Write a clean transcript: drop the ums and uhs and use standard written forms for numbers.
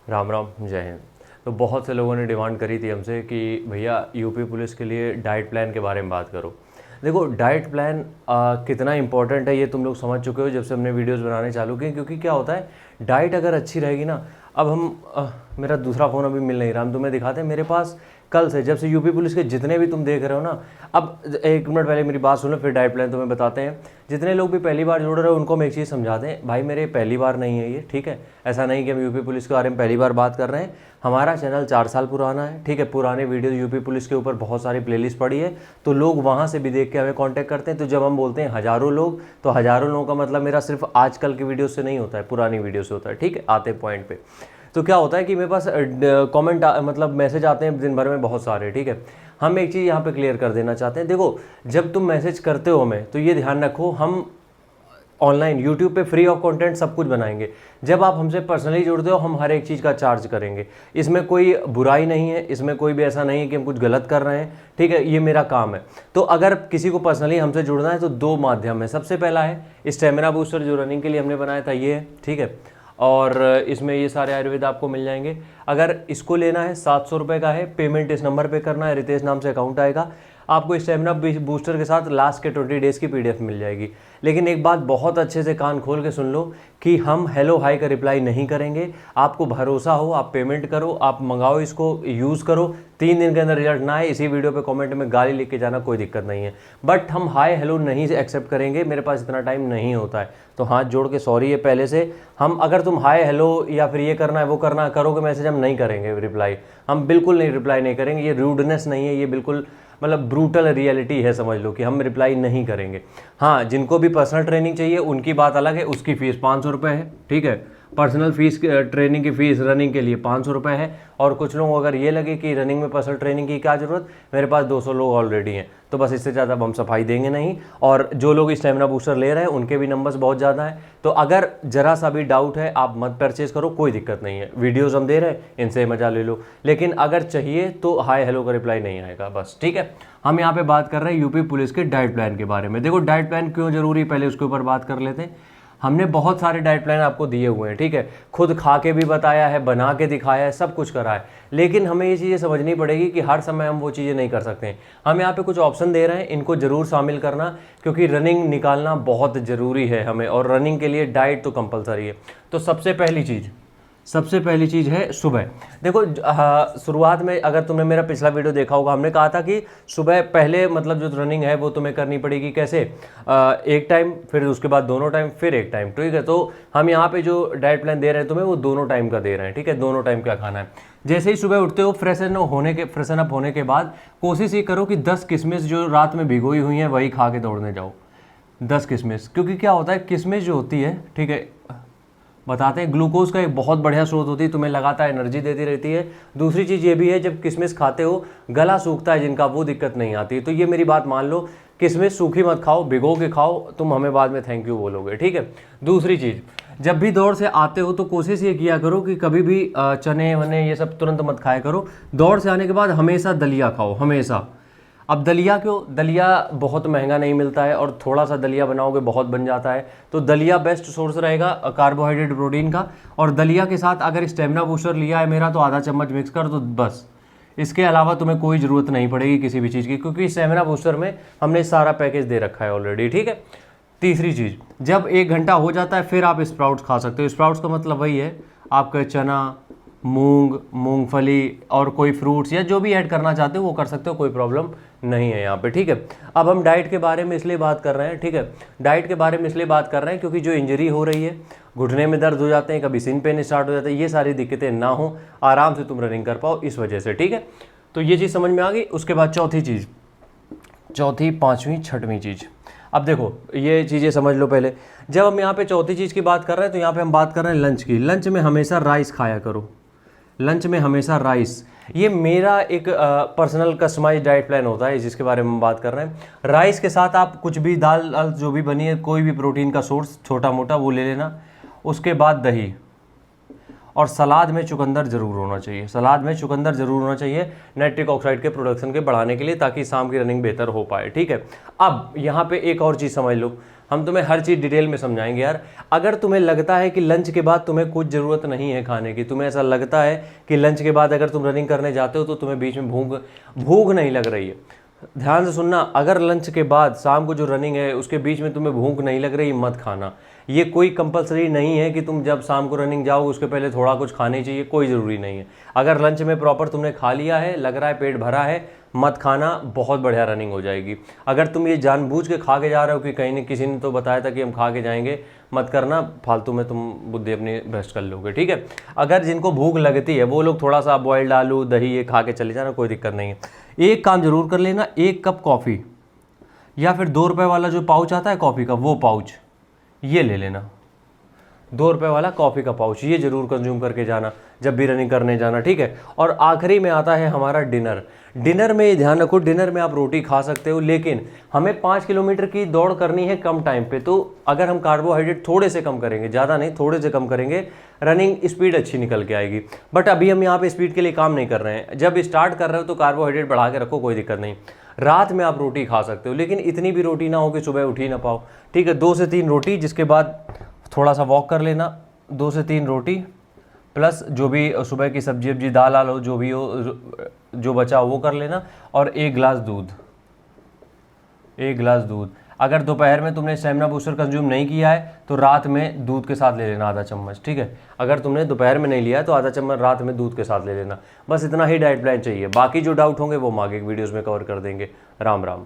राम राम, जय हिंद। तो बहुत से लोगों ने डिमांड करी थी हमसे कि भैया यूपी पुलिस के लिए डाइट प्लान के बारे में बात करो। देखो, डाइट प्लान कितना इंपॉर्टेंट है ये तुम लोग समझ चुके हो जब से हमने वीडियोस बनाने चालू किए। क्योंकि क्या होता है, डाइट अगर अच्छी रहेगी ना। अब मेरा दूसरा फ़ोन अभी मिल नहीं रहा, हम तुम्हें दिखाते हैं। मेरे पास कल से जब से यूपी पुलिस के जितने भी तुम देख रहे हो ना, अब एक मिनट पहले मेरी बात सुनो, फिर डाइट प्लान तुम्हें बताते हैं। जितने लोग भी पहली बार जुड़ रहे हो उनको हम एक चीज़ समझाते हैं, भाई मेरे पहली बार नहीं है ये, ठीक है। ऐसा नहीं कि हम यूपी पुलिस के बारे में पहली बार बात कर रहे हैं। हमारा चैनल 4 साल पुराना है, ठीक है। पुराने वीडियो यूपी पुलिस के ऊपर बहुत सारी प्लेलिस्ट पड़ी है, तो लोग वहाँ से भी देख के हमें कांटेक्ट करते हैं। तो जब हम बोलते हैं हज़ारों लोग, तो हज़ारों लोगों का मतलब मेरा सिर्फ आजकल की वीडियो से नहीं होता है, पुरानी वीडियो से होता है, ठीक है। आते पॉइंट पे तो क्या होता है कि मेरे पास कमेंट मतलब मैसेज आते हैं दिन भर में बहुत सारे, ठीक है। हम एक चीज़ यहाँ पे क्लियर कर देना चाहते हैं। देखो, जब तुम मैसेज करते हो हमें, तो ये ध्यान रखो, हम ऑनलाइन यूट्यूब पे फ्री ऑफ कंटेंट सब कुछ बनाएंगे। जब आप हमसे पर्सनली जुड़ते हो, हम हर एक चीज़ का चार्ज करेंगे। इसमें कोई बुराई नहीं है, इसमें कोई भी ऐसा नहीं है कि हम कुछ गलत कर रहे हैं, ठीक है। ये मेरा काम है। तो अगर किसी को पर्सनली हमसे जुड़ना है तो 2 माध्यम है। सबसे पहला है स्टेमिना बूस्टर, जो रनिंग के लिए हमने बनाया था, ये है, ठीक है। और इसमें ये सारे आयुर्वेद आपको मिल जाएंगे। अगर इसको लेना है 700 रुपये का है, पेमेंट इस नंबर पे करना है, रितेश नाम से अकाउंट आएगा। आपको स्टेमिना बूस्टर के साथ लास्ट के 20 डेज़ की PDF मिल जाएगी। लेकिन एक बात बहुत अच्छे से कान खोल के सुन लो कि हम हेलो हाई का रिप्लाई नहीं करेंगे। आपको भरोसा हो, आप पेमेंट करो, आप मंगाओ, इसको यूज़ करो। 3 दिन के अंदर रिजल्ट ना आए, इसी वीडियो पे कमेंट में गाली लिख के जाना, कोई दिक्कत नहीं है। बट हम हाई हेलो नहीं एक्सेप्ट करेंगे, मेरे पास इतना टाइम नहीं होता है। तो हाथ जोड़ के सॉरी है पहले से। हम अगर तुम हाई हेलो या फिर ये करना है वो करना है करोगे मैसेज, हम नहीं करेंगे रिप्लाई। हम बिल्कुल नहीं रिप्लाई नहीं करेंगे। ये रूडनेस नहीं है, ये बिल्कुल मतलब ब्रूटल रियलिटी है, समझ लो कि हम रिप्लाई नहीं करेंगे। हाँ, जिनको भी पर्सनल ट्रेनिंग चाहिए उनकी बात अलग है, उसकी फ़ीस 500 रुपये है, ठीक है। पर्सनल फीस, ट्रेनिंग की फ़ीस रनिंग के लिए 500 रुपये है। और कुछ लोग अगर ये लगे कि रनिंग में पर्सनल ट्रेनिंग की क्या ज़रूरत, मेरे पास 200 लोग ऑलरेडी हैं, तो बस इससे ज़्यादा हम सफाई देंगे नहीं। और जो लोग स्टेमिना बूस्टर ले रहे हैं उनके भी नंबर्स बहुत ज़्यादा हैं। तो अगर ज़रा सा भी डाउट है, आप मत परचेज़ करो, कोई दिक्कत नहीं है। वीडियोज़ हम दे रहे हैं, इनसे मजा ले लो। लेकिन अगर चाहिए तो हाई हेलो का रिप्लाई नहीं आएगा, बस, ठीक है। हम यहाँ पे बात कर रहे हैं यूपी पुलिस के डाइट प्लान के बारे में। देखो, डाइट प्लान क्यों जरूरी, पहले उसके ऊपर बात कर लेते हैं। हमने बहुत सारे डाइट प्लान आपको दिए हुए हैं, ठीक है। खुद खा के भी बताया है, बना के दिखाया है, सब कुछ करा है। लेकिन हमें ये चीज़ें समझनी पड़ेगी कि हर समय हम वो चीज़ें नहीं कर सकते हैं। हम यहाँ पे कुछ ऑप्शन दे रहे हैं, इनको ज़रूर शामिल करना, क्योंकि रनिंग निकालना बहुत ज़रूरी है हमें, और रनिंग के लिए डाइट तो कंपलसरी है। तो सबसे पहली चीज़ है सुबह। देखो, शुरुआत में अगर तुमने मेरा पिछला वीडियो देखा होगा, हमने कहा था कि सुबह पहले मतलब जो रनिंग है वो तुम्हें करनी पड़ेगी कैसे, एक टाइम, फिर उसके बाद दोनों टाइम, फिर एक टाइम, ठीक है। तो हम यहाँ पे जो डाइट प्लान दे रहे हैं तुम्हें, वो दोनों टाइम का दे रहे हैं, ठीक है। दोनों टाइम क्या खाना है। जैसे ही सुबह उठते हो, फ्रेशन अप होने के बाद कोशिश ये करो कि 10 किशमिश जो रात में भिगोई हुई हैं वही खा के दौड़ने जाओ। 10 किशमिश, क्योंकि क्या होता है, किशमिश जो होती है, ठीक है, बताते हैं, ग्लूकोज का एक बहुत बढ़िया स्रोत होती है, तुम्हें लगातार एनर्जी देती रहती है। दूसरी चीज़ ये भी है, जब किशमिश खाते हो गला सूखता है जिनका, वो दिक्कत नहीं आती। तो ये मेरी बात मान लो, किशमिश सूखी मत खाओ, भिगो के खाओ, तुम हमें बाद में थैंक यू बोलोगे, ठीक है। दूसरी चीज़, जब भी दौड़ से आते हो तो कोशिश ये किया करो कि कभी भी चने वने ये सब तुरंत मत खाया करो। दौड़ से आने के बाद हमेशा दलिया खाओ, हमेशा। अब दलिया क्यों, दलिया बहुत महंगा नहीं मिलता है, और थोड़ा सा दलिया बनाओगे बहुत बन जाता है। तो दलिया बेस्ट सोर्स रहेगा कार्बोहाइड्रेट प्रोटीन का। और दलिया के साथ अगर स्टेमिना बूस्टर लिया है मेरा, तो आधा चम्मच मिक्स कर दो, बस। इसके अलावा तुम्हें कोई ज़रूरत नहीं पड़ेगी किसी भी चीज़ की, क्योंकि स्टेमिना बूस्टर में हमने सारा पैकेज दे रखा है ऑलरेडी, ठीक है। तीसरी चीज़, जब 1 घंटा हो जाता है फिर आप स्प्राउट्स खा सकते हो। स्प्राउट्स का मतलब वही है, आपका चना, मूंग, मूंगफली और कोई फ्रूट्स या जो भी ऐड करना चाहते हो वो कर सकते हो, कोई प्रॉब्लम नहीं है यहाँ पे, ठीक है। अब हम डाइट के बारे में इसलिए बात कर रहे हैं, ठीक है। डाइट के बारे में इसलिए बात कर रहे हैं क्योंकि जो इंजरी हो रही है, घुटने में दर्द हो जाते हैं, कभी सिन पेन स्टार्ट हो जाता है, ये सारी दिक्कतें ना हो, आराम से तुम रनिंग कर पाओ, इस वजह से, ठीक है। तो ये चीज़ समझ में आ गई। उसके बाद चौथी, 5वीं, 6वीं चीज़। अब देखो, ये चीज़ें समझ लो पहले। जब हम यहाँ पे चौथी चीज़ की बात कर रहे हैं, तो यहाँ पे हम बात कर रहे हैं लंच की। लंच में हमेशा राइस खाया करो, लंच में हमेशा राइस। ये मेरा एक पर्सनल कस्टमाइज डाइट प्लान होता है जिसके बारे में हम बात कर रहे हैं। राइस के साथ आप कुछ भी दाल जो भी बनी है, कोई भी प्रोटीन का सोर्स छोटा मोटा वो ले लेना। उसके बाद दही, और सलाद में चुकंदर जरूर होना चाहिए, सलाद में चुकंदर जरूर होना चाहिए नाइट्रिक ऑक्साइड के प्रोडक्शन के बढ़ाने के लिए, ताकि शाम की रनिंग बेहतर हो पाए, ठीक है। अब यहाँ पे एक और चीज़ समझ लो, हम तुम्हें हर चीज़ डिटेल में समझाएंगे यार। अगर तुम्हें लगता है कि लंच के बाद तुम्हें कुछ ज़रूरत नहीं है खाने की, तुम्हें ऐसा लगता है कि लंच के बाद अगर तुम रनिंग करने जाते हो तो तुम्हें बीच में भूख नहीं लग रही है, ध्यान से सुनना, अगर लंच के बाद शाम को जो रनिंग है उसके बीच में तुम्हें भूख नहीं लग रही, मत खाना। ये कोई कंपलसरी नहीं है कि तुम जब शाम को रनिंग जाओ उसके पहले थोड़ा कुछ खाने चाहिए, कोई ज़रूरी नहीं है। अगर लंच में प्रॉपर तुमने खा लिया है, लग रहा है पेट भरा है, मत खाना, बहुत बढ़िया रनिंग हो जाएगी। अगर तुम ये जानबूझ के खा के जा रहे हो कि कहीं किसी ने तो बताया था कि हम खा के जाएंगे, मत करना, फालतू में तुम बुद्धि अपनी भ्रष्ट कर लोगे, ठीक है। अगर जिनको भूख लगती है वो लोग थोड़ा सा बॉइल्ड आलू दही ये खा के चले जाना, कोई दिक्कत नहीं है। एक काम जरूर कर लेना, 1 कप कॉफ़ी या फिर 2 रुपये वाला जो पाउच आता है कॉफ़ी का, वो पाउच ये ले लेना, 2 रुपये वाला कॉफ़ी का पाउच, ये जरूर कंज्यूम करके जाना जब भी रनिंग करने जाना, ठीक है। और आखिरी में आता है हमारा डिनर। डिनर में ये ध्यान रखो, डिनर में आप रोटी खा सकते हो, लेकिन हमें 5 किलोमीटर की दौड़ करनी है कम टाइम पे, तो अगर हम कार्बोहाइड्रेट थोड़े से कम करेंगे, ज़्यादा नहीं, थोड़े से कम करेंगे, रनिंग स्पीड अच्छी निकल के आएगी। बट अभी हम यहाँ पे स्पीड के लिए काम नहीं कर रहे हैं। जब स्टार्ट कर रहे हो तो कार्बोहाइड्रेट बढ़ा के रखो, कोई दिक्कत नहीं। रात में आप रोटी खा सकते हो, लेकिन इतनी भी रोटी ना हो कि सुबह उठ ही ना पाओ, ठीक है। 2 से 3 रोटी, जिसके बाद थोड़ा सा वॉक कर लेना, 2 से 3 रोटी प्लस जो भी सुबह की सब्जी वब्जी दाल आल हो, जो भी हो, जो बचा हो वो कर लेना, और 1 गिलास दूध, 1 गिलास दूध। अगर दोपहर में तुमने स्टेमिना बूस्टर कंज्यूम नहीं किया है तो रात में दूध के साथ ले लेना आधा चम्मच, ठीक है। अगर तुमने दोपहर में नहीं लिया है तो आधा चम्मच रात में दूध के साथ ले लेना। बस इतना ही डाइट प्लान चाहिए, बाकी जो डाउट होंगे वो हम आगे वीडियोज़ में कवर कर देंगे। राम राम।